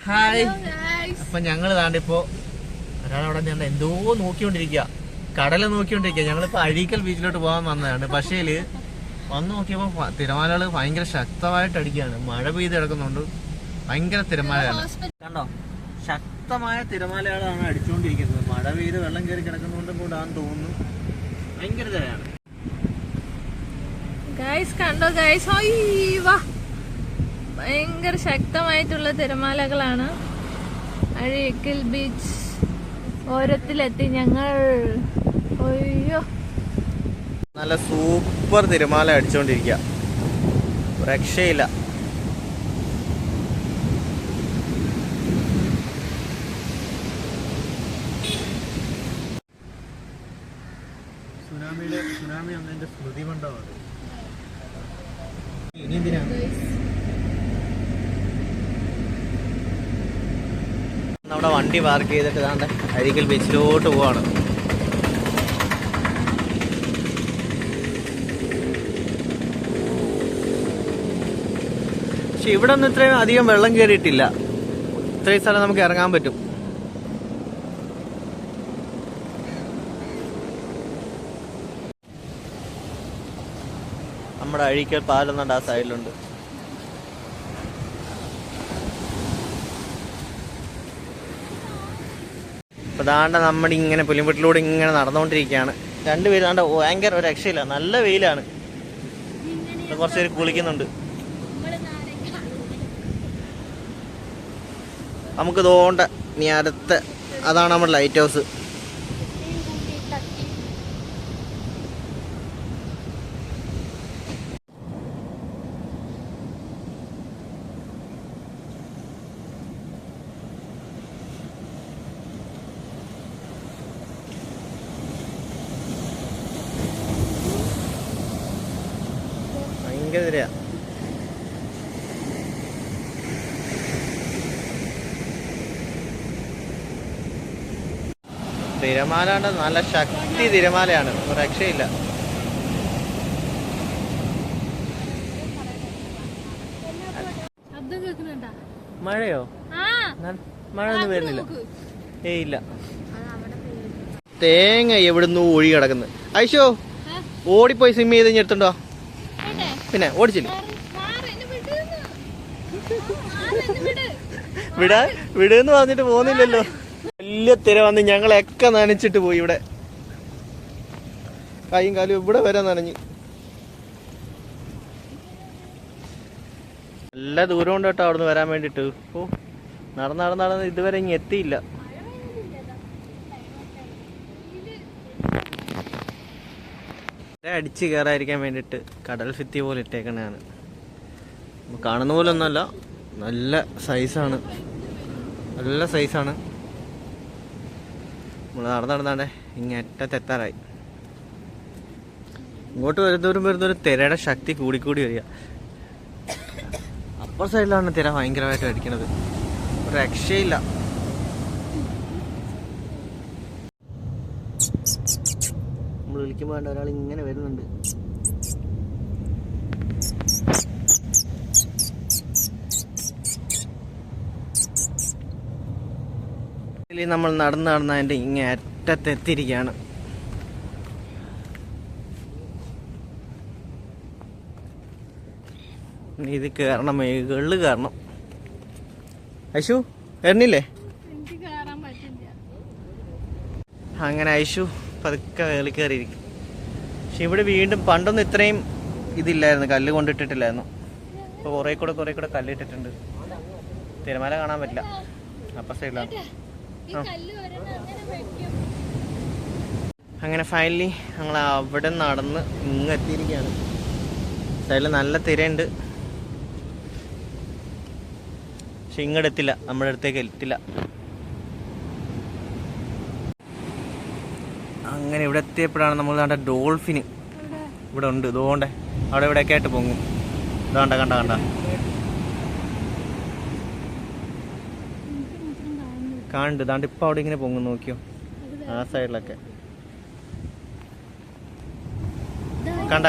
Hi. അപ്പൊ ഞങ്ങള് താണ്ടിപ്പോ ഒരാളവിടെ ഞാൻ എന്തോ നോക്കിക്കൊണ്ടിരിക്കുക, കടല് നോക്കിക്കൊണ്ടിരിക്കുക. ഞങ്ങളിപ്പോ അഴീക്കൽ ബീച്ചിലോട്ട് പോകാൻ വന്നതാണ്. പക്ഷേ വന്ന് നോക്കിയപ്പോ തിരമാലകള് ഭയങ്കര ശക്തമായിട്ട് അടിക്കുകയാണ്. മഴ പെയ്ത് കിടക്കുന്നുണ്ട്, ഭയങ്കര തിരമാലയാണ്. കണ്ടോ, ശക്തമായ തിരമാലകളാണ് അടിച്ചുകൊണ്ടിരിക്കുന്നത്. മഴ പെയ്ത് വെള്ളം കയറി കിടക്കുന്നതുകൊണ്ടും കൂടാന്ന് തോന്നുന്നു. ഭയങ്കര തിരയാണ്. കണ്ടോ ഗൈസ്, ഭയങ്കര ശക്തമായിട്ടുള്ള തിരമാലകളാണ്. അഴീക്കൽ ബീച്ച് ഓരത്തിലെത്തി ഞങ്ങൾ. അയ്യോ, നല്ല സൂപ്പർ തിരമാല അടിച്ചുകൊണ്ടിരിക്കുക, രക്ഷയില്ല. സുനാമി അന്നതിന്റെ സ്മൃതി മണ്ഡപമാണ്. ഇനി എന്തിനാ നമ്മുടെ വണ്ടി പാർക്ക് ചെയ്തിട്ട് താണ്ട അഴീക്കൽ ബീച്ചിലോട്ട് പോവാണ്. പക്ഷെ ഇവിടെ ഒന്നും ഇത്രയും അധികം വെള്ളം കയറിയിട്ടില്ല. ഇത്രയും സ്ഥലം നമുക്ക് ഇറങ്ങാൻ പറ്റും. നമ്മുടെ അഴീക്കൽ പാലം ആ സൈഡിലുണ്ട്. അപ്പൊ ദാണ്ട നമ്മുടെ ഇങ്ങനെ പുലിമുട്ടിലൂടെ ഇങ്ങനെ നടന്നുകൊണ്ടിരിക്കുകയാണ്. രണ്ടുപേരും ദാണ്ട ഭയങ്കര ഒരു രക്ഷയില്ല, നല്ല വെയിലാണ്. കുറച്ചുപേര് കുളിക്കുന്നുണ്ട്. നമുക്ക് തോണ്ട ഇനി അടുത്ത അതാണ് നമ്മുടെ ലൈറ്റ് ഹൗസ്. ഭയങ്കര തിരയാ. തിരമാലാണ്, നല്ല ശക്തി തിരമാലയാണ്, രക്ഷയില്ല. മഴയോ? മഴ ഒന്നും വരുന്നില്ല. ഇല്ല. തേങ്ങ എവിടുന്ന് ഒഴുകി കിടക്കുന്നു. ഐശോ, ഓടിപ്പോയി സ്വിം ചെയ്ത് എടുത്തുണ്ടോ? പിന്നെ ഓടിച്ചില്ല. വിടെന്ന് പറഞ്ഞിട്ട് പോകുന്നില്ലല്ലോ. വലിയ തിര വന്ന് ഞങ്ങളൊക്കെ നനച്ചിട്ട് പോയി. ഇവിടെ കൈയും കാലും ഇവിടെ വരെ നനഞ്ഞ്. നല്ല ദൂരം ഉണ്ട് കേട്ടോ അവിടുന്ന് വരാൻ വേണ്ടിട്ട്. ഓ, നടന്ന് ഇതുവരെ ഇനി എത്തിയില്ല. അടിച്ച് കയറാതിരിക്കാൻ വേണ്ടിട്ട് കടൽ ഭിത്തി പോലെ ഇട്ടേക്കണതാണ്. കാണുന്ന പോലെ ഒന്നുമല്ല, നല്ല സൈസാണ്, നല്ല സൈസാണ്. നമ്മൾ നടന്നാണ്ടേ ഇങ്ങറ്റത്തെത്താറായി. ഇങ്ങോട്ട് വരുന്നവരും തിരയുടെ ശക്തി കൂടിക്കൂടി വരിക. അപ്പർ സൈഡിലാണ് തിര ഭയങ്കരമായിട്ട് അടിക്കണത്, ഒരു രക്ഷയില്ല. നമ്മൾ വിളിക്കുമ്പോൾ വേണ്ട ഒരാൾ ഇങ്ങനെ വരുന്നുണ്ട്. നമ്മൾ നടന്ന് അതിൻ്റെ ഇങ്ങനെ അറ്റത്തെത്തിയിരിക്കുകയാണ്. ഇത് കയറണം, മേകളിൽ കയറണം. ഐശു കയറണില്ലേ? അങ്ങനെ ഐശു പതുക്കെ മേളിൽ കയറിയിരിക്കും. പക്ഷെ ഇവിടെ വീണ്ടും പണ്ടൊന്നും ഇത്രയും ഇതില്ലായിരുന്നു, കല്ല് കൊണ്ടിട്ടിട്ടില്ലായിരുന്നു. ഇപ്പോൾ കുറേ കൂടെ കല്ലിട്ടിട്ടുണ്ട്. തിരമാല കാണാൻ പറ്റില്ല, അപ്പർ സൈഡിലാണ്. അങ്ങനെ ഫൈനലി ഞങ്ങൾ അവിടെ നടന്ന് ഇങ്ങ് എത്തിയിരിക്കുകയാണ്. സൈഡിൽ നല്ല തിരയുണ്ട്, പക്ഷെ ഇങ്ങോട്ട് എത്തില്ല, നമ്മുടെ അടുത്തേക്ക് എത്തില്ല. അങ്ങനെ ഇവിടെ എത്തിയപ്പോഴാണ് നമ്മൾ കണ്ട ഡോൾഫിന് ഇവിടെ ഉണ്ട്. ഇതുകൊണ്ടേ അവിടെ ഇവിടെയൊക്കെ ആയിട്ട് പൊങ്ങും. ഇതാണ്ട കണ്ട കാണുന്നുണ്ട്. ഇതാണ്ട് ഇപ്പം അവിടെ ഇങ്ങനെ പൊങ്ങും, നോക്കിയോ ആ സൈഡിലൊക്കെ. കണ്ട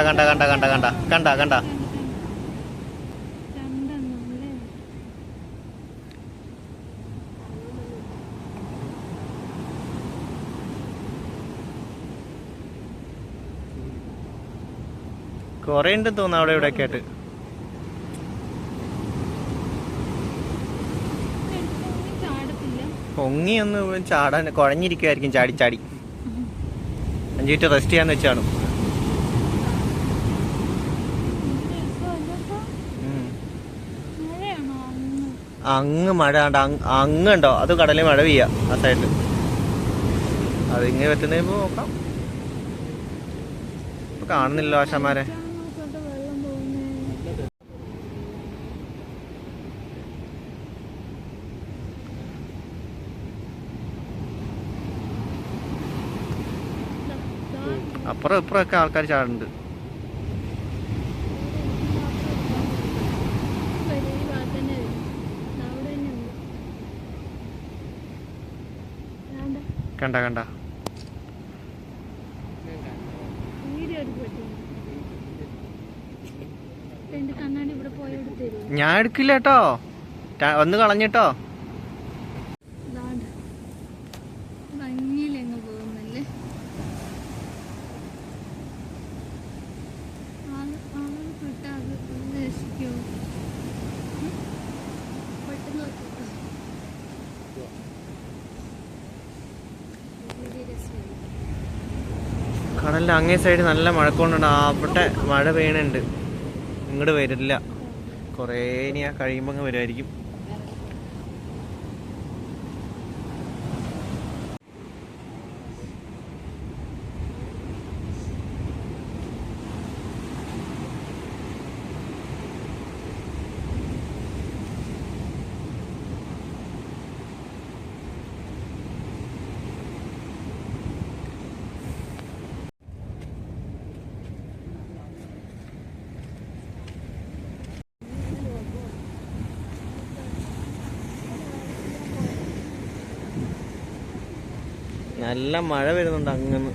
കൊറേ ഉണ്ടെന്ന് തോന്നുന്നു അവിടെ ഇവിടെ ഒക്കെ ആയിട്ട്. പൊങ്ങി ഒന്ന് ചാടാൻ കുഴഞ്ഞിരിക്കുമായിരിക്കും ചാടി ചാടി. 5 മിനിറ്റ് റെസ്റ്റ് ചെയ്യാന്ന് വെച്ചാണ്. അങ്ങ് മഴ അങ്ങുണ്ടോ അത് കടലിൽ മഴ പെയ്യാ ആ സൈഡിൽ. അതിങ്ങനെ പറ്റുന്നപ്പോ നോക്കാം. ഇപ്പൊ കാണുന്നില്ല ആശാമാരെ. അപ്പുറം ഇപ്പുറമൊക്കെ ആൾക്കാർ ചാടുന്നുണ്ട്. കണ്ട കണ്ട ഞാൻ എടുക്കില്ല കേട്ടോ, ഒന്ന് കളഞ്ഞിട്ടോ. കടലിൻ്റെ അങ്ങേ സൈഡ് നല്ല മഴക്കോണ്ടുണ്ട്. അവിടെ മഴ പെയ്യണുണ്ട്. ഇങ്ങോട്ട് വരില്ല, കുറേ ഇനി ആ കഴിയുമ്പോൾ അങ്ങ് വരുമായിരിക്കും. നല്ല മഴ വരുന്നുണ്ട് അങ്ങന്ന്.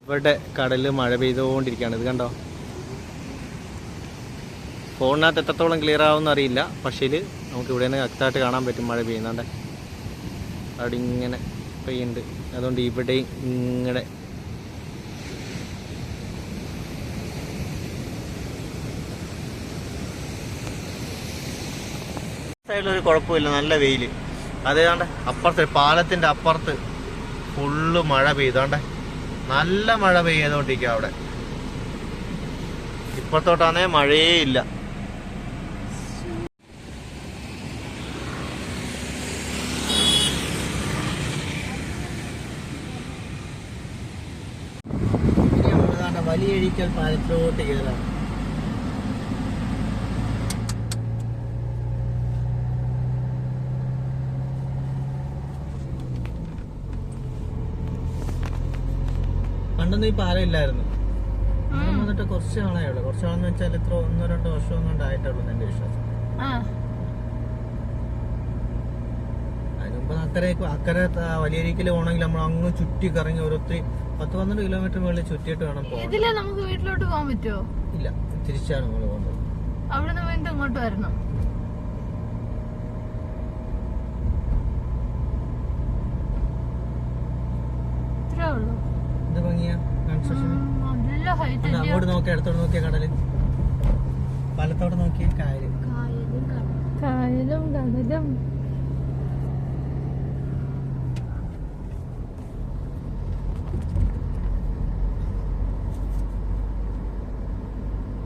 ഇവിടെ കടലിൽ മഴ പെയ്തുകൊണ്ടിരിക്കുകയാണ്. ഇത് കണ്ടോ, ഫോണിനകത്ത് എത്രത്തോളം ക്ലിയർ ആവുമെന്ന് അറിയില്ല, പക്ഷേ നമുക്ക് ഇവിടെ നിന്ന് വ്യക്തമായിട്ട് കാണാൻ പറ്റും മഴ പെയ്യുന്നുണ്ട്. അവിടെ ഇങ്ങനെ പെയ്യുന്നുണ്ട്. അതുകൊണ്ട് ഇവിടെയും ഇങ്ങനെ സൈഡിലൊരു കുഴപ്പമില്ല, നല്ല വെയിൽ. അതേതാണ്ട് അപ്പുറത്ത് പാലത്തിൻ്റെ അപ്പുറത്ത് ഫുള്ള് മഴ പെയ്താണ്ടേ, നല്ല മഴ പെയ്തുകൊണ്ടിരിക്കുക അവിടെ. ഇപ്പുറത്തോട്ടാണേ മഴയേ ഇല്ല. വലിയഴിക്കൽ പാലത്തിലോട്ട് കയറാം. പണ്ടൊന്നും ഈ പാലം ഇല്ലായിരുന്നു. വന്നിട്ട് കുറച്ച് നാളേ ഉള്ളു. കുറച്ച് നാളെന്ന് വെച്ചാൽ ഇത്ര 1-2 വർഷം കൊണ്ട് ആയിട്ടുള്ളൂ എന്റെ വിശ്വാസം. അതിനുമ്പ് അക്കരെ വലിയരിക്കൽ പോകണമെങ്കിൽ നമ്മൾ അങ്ങ് ചുറ്റി കറങ്ങി ഓരോരുത്തർ 10-12 കിലോമീറ്റർ മുകളിൽ ചുറ്റിയിട്ട് വേണം പോകാൻ. നമുക്ക് വീട്ടിലോട്ട് പോകാൻ പറ്റുമോ? ഇല്ല, തിരിച്ചാണ് നമ്മൾ പോകുന്നത്. അവിടെ നിന്ന് വീണ്ടും ഇങ്ങോട്ട് വരണം. ഇത്രേ ഉള്ളൂ. ഇത് ഭംഗിയാ കൺസ്ട്രക്ഷൻ. അങ്ങോട്ട് നോക്കിയ അടുത്തോട്ട് നോക്കിയ കടല്, പാലത്തോട്ട് നോക്കിയ കായലും കടലും.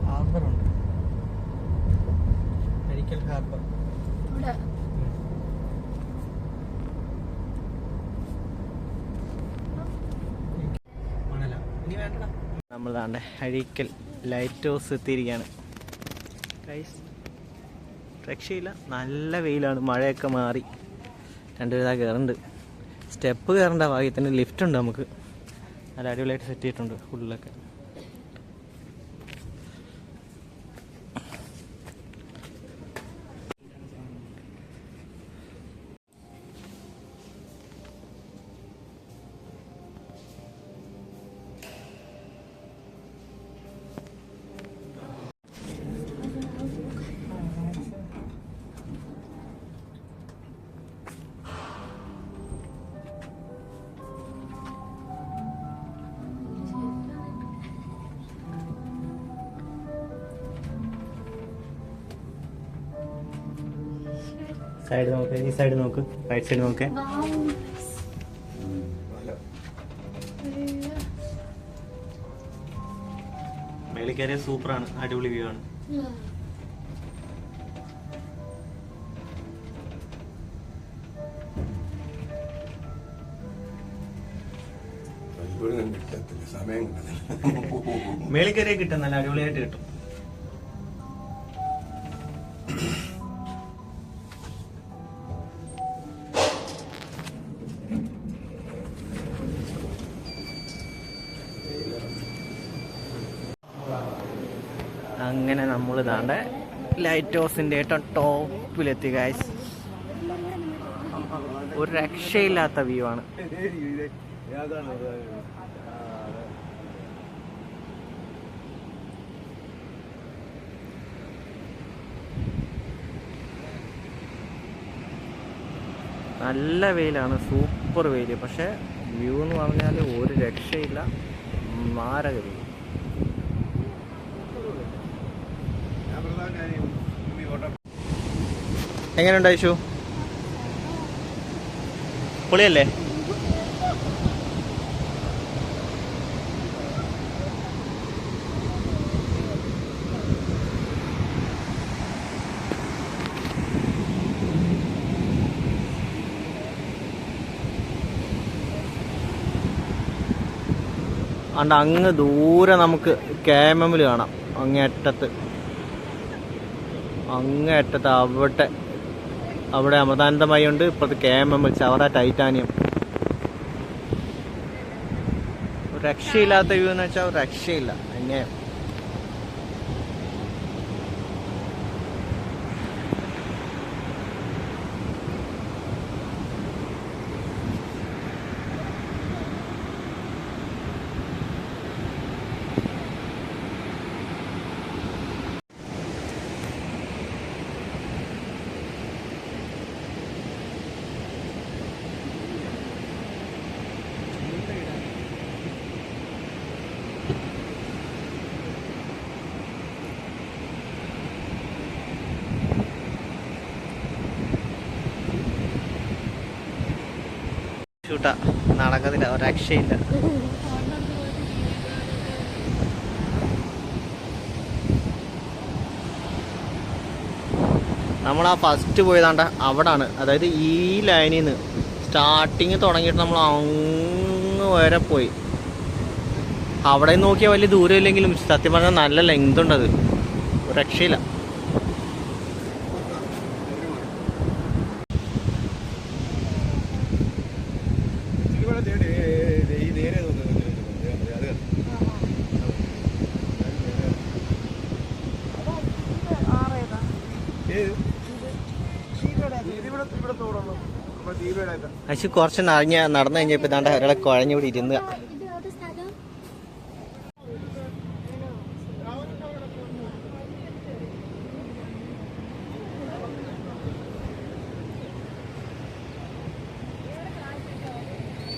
ഹാർബറുണ്ട്, അഴീക്കൽ ഹാർബർ. നമ്മളാണ്ട് അഴീക്കൽ ലൈറ്റ് ഹൗസ് എത്തിയിരിക്കുകയാണ്. രക്ഷയില്ല, നല്ല വെയിലാണ്. മഴയൊക്കെ മാറി 2 വിധ കയറുന്നുണ്ട്. സ്റ്റെപ്പ് കയറേണ്ട ഭാഗ്യത്തിന് ലിഫ്റ്റ് ഉണ്ട്. നമുക്ക് നല്ല അടിപൊളിയായിട്ട് സെറ്റ് ചെയ്തിട്ടുണ്ട് ഫുള്ളൊക്കെ. സൈഡ് നോക്ക്, ഈ സൈഡ് നോക്ക്, റൈറ്റ് സൈഡ് നോക്ക്. മേളിൽ കയറിയ സൂപ്പറാണ്, അടിപൊളി വ്യൂ ആണ്. മേളിൽ കയറിയ കിട്ടും, നല്ല അടിപൊളിയായിട്ട് കിട്ടും. അങ്ങനെ നമ്മൾ ഇതാണ്ട് ലൈറ്റ് ഹൗസിൻ്റെ ഏറ്റവും ടോപ്പിലെത്തി ഗൈസ്. ഒരു രക്ഷയില്ലാത്ത വ്യൂ ആണ്. നല്ല വെയിലാണ്, സൂപ്പർ വെയിൽ. പക്ഷെ വ്യൂ എന്ന് പറഞ്ഞാൽ ഒരു രക്ഷയില്ല, മാരക വ്യൂ. എങ്ങനെയുണ്ട് ഐഷു? പൊളിയല്ലേ? അണ്ട് അങ്ങ് ദൂരെ നമുക്ക് KMM കാണാം, അങ്ങേറ്റത്ത് അവിടെ അമൃതാനന്ദമയി ഉണ്ട്, ഇപ്പോഴത്തെ KMM ചവറ ടൈറ്റാനിയം. ഒരു രക്ഷയില്ലാത്ത വ്യൂ എന്ന് വെച്ചാൽ ഒരു രക്ഷയില്ല. അങ്ങനെ ഷൂട്ടാ നടക്കത്തില്ല, ഒരു രക്ഷയില്ല. നമ്മൾ ആ ഫസ്റ്റ് പോയതാണ്ട അവിടാണ്, അതായത് ഈ ലൈനിൽ നിന്ന് സ്റ്റാർട്ടിങ് തുടങ്ങിയിട്ട് നമ്മൾ അങ്ങ് വരെ പോയി. അവിടെ നോക്കിയാൽ വലിയ ദൂരമില്ലെങ്കിലും സത്യം പറഞ്ഞാൽ നല്ല ലെങ്ത് ഉണ്ടത്, ഒരു രക്ഷയില്ല. പക്ഷെ കുറച്ച് നടന്നു കഴിഞ്ഞപ്പോ ഇതാണ്ട് ഒരാളെ കുഴഞ്ഞൂടി ഇരുന്ന്.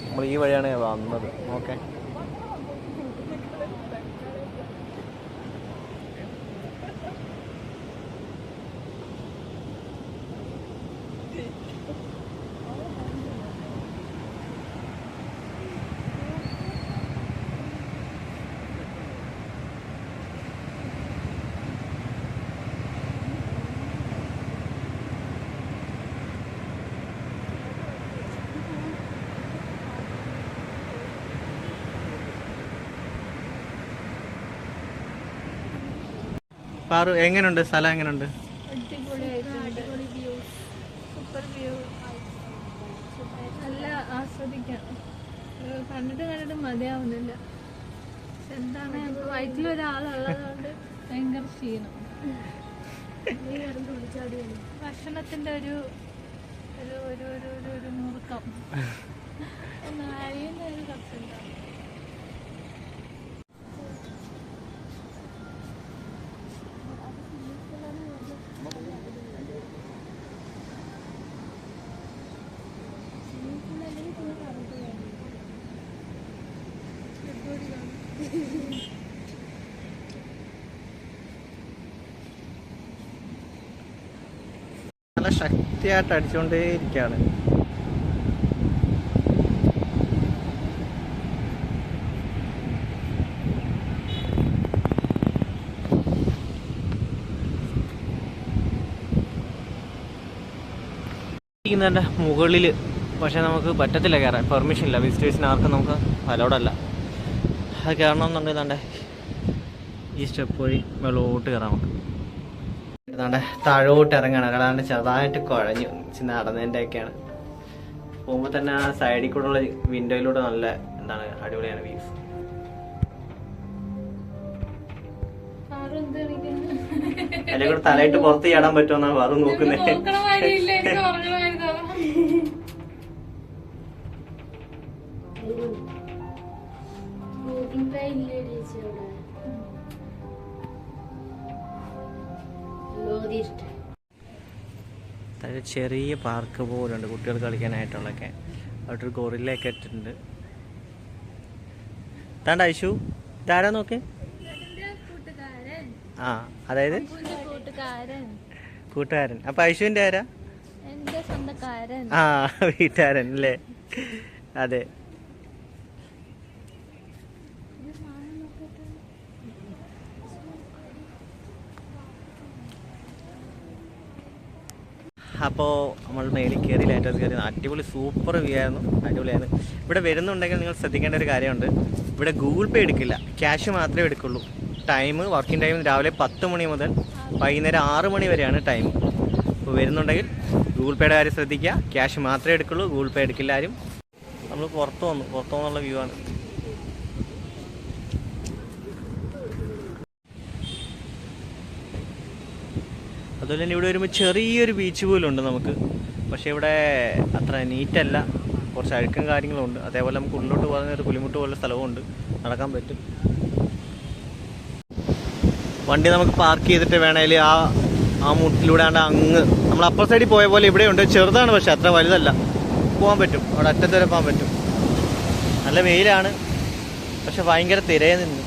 നമ്മൾ ഈ വഴിയാണ് വന്നത്. ഓക്കെ, പാറു എങ്ങനെയുണ്ട് സ്ഥലം? എങ്ങനെയുണ്ട്? നല്ല ആസ്വദിക്കാം. കണ്ടിട്ട് മതിയാവുന്നില്ല. എന്താണ് വയറ്റിൽ ഒരാളുള്ളതുകൊണ്ട് ഭയങ്കര ക്ഷീണം. ഭക്ഷണത്തിന്റെ ഒരു മുറുക്കം ഒന്ന് അഴിയുന്ന ഒരു കത്തുണ്ടാവും. നല്ല ശക്തിയായിട്ട് അടിച്ചുകൊണ്ടേ ഇരിക്കുകയാണ്. ിന്റെ മുകളിൽ പക്ഷെ നമുക്ക് പറ്റത്തില്ല കയറാൻ, പെർമിഷൻ ഇല്ല. വിസിറ്റേഴ്സിന് ആർക്കും നമുക്ക് അലൗഡല്ല. അത് കയറണമെന്നുണ്ടെങ്കിൽ താണ്ടെ ഈ സ്റ്റെപ്പ് വഴി വെള്ളോട്ട് കയറാം. നമുക്ക് താണ്ടെ താഴോട്ട് ഇറങ്ങണം. അല്ലാണ്ട് ചെറുതായിട്ട് കുഴഞ്ഞു നടന്നതിൻ്റെ ഒക്കെയാണ്. പോകുമ്പോൾ തന്നെ ആ സൈഡിൽ കൂടെ ഉള്ള വിൻഡോയിലൂടെ നല്ല എന്താണ് അടിപൊളിയാണ് വ്യൂസ്. അതിലെ കൂടെ തലയിട്ട് പുറത്ത് ചാടാൻ പറ്റുമെന്നാണ് വേറെ നോക്കുന്നത്. ചെറിയ പാർക്ക് പോലുണ്ട് കുട്ടികൾ കളിക്കാനായിട്ടുള്ളൊക്കെ. അവിടെ ഒരു ഗോറില്ലയൊക്കെ ഇട്ടിട്ടുണ്ട്. താണ്ട ഐഷു ഇതാരാ നോക്ക്. ആ അതായത് കൂട്ടുകാരൻ. അപ്പൊ ഐഷുവിന്റെ ആരാ? ആ വീട്ടുകാരൻ അല്ലേ? അതെ. അപ്പോൾ നമ്മൾ മേളിൽ കയറി ലേറ്റർ കയറി അടിപൊളി സൂപ്പർ വ്യൂ ആയിരുന്നു. അടിപൊളിയാണ്. ഇവിടെ വരുന്നുണ്ടെങ്കിൽ നിങ്ങൾ ശ്രദ്ധിക്കേണ്ട ഒരു കാര്യമുണ്ട്, ഇവിടെ ഗൂഗിൾ പേ എടുക്കില്ല, ക്യാഷ് മാത്രമേ എടുക്കുള്ളൂ. ടൈം വർക്കിംഗ് ടൈം രാവിലെ 10 മണി മുതൽ വൈകുന്നേരം 6 മണി വരെയാണ് ടൈം. അപ്പോൾ വരുന്നുണ്ടെങ്കിൽ ഗൂഗിൾ പേയുടെ കാര്യം ശ്രദ്ധിക്കുക, ക്യാഷ് മാത്രമേ എടുക്കുള്ളൂ, ഗൂഗിൾ പേ എടുക്കില്ല ആരും. നമ്മൾ പുറത്തു വന്നുള്ള വ്യൂ ആണ്. അതുപോലെ തന്നെ ഇവിടെ വരുമ്പോൾ ചെറിയൊരു ബീച്ച് പോലും ഉണ്ട് നമുക്ക്. പക്ഷേ ഇവിടെ അത്ര നീറ്റല്ല, കുറച്ച് അഴുക്കും കാര്യങ്ങളുണ്ട്. അതേപോലെ നമുക്ക് ഉള്ളിലോട്ട് പോകുന്ന ഒരു പുലിമുട്ട് പോലെ സ്ഥലവുമുണ്ട്, നടക്കാൻ പറ്റും. വണ്ടി നമുക്ക് പാർക്ക് ചെയ്തിട്ട് വേണമെങ്കിൽ ആ മുട്ടിലൂടെ അങ്ങ് നമ്മൾ അപ്പർ സൈഡിൽ പോയ പോലെ ഇവിടെയുണ്ട്. ചെറുതാണ് പക്ഷെ അത്ര വലുതല്ല, പോകാൻ പറ്റും. അവിടെ അറ്റത്ത് വരെ പോകാൻ പറ്റും. നല്ല വെയിലാണ് പക്ഷെ ഭയങ്കര തിരയെ നിന്ന്.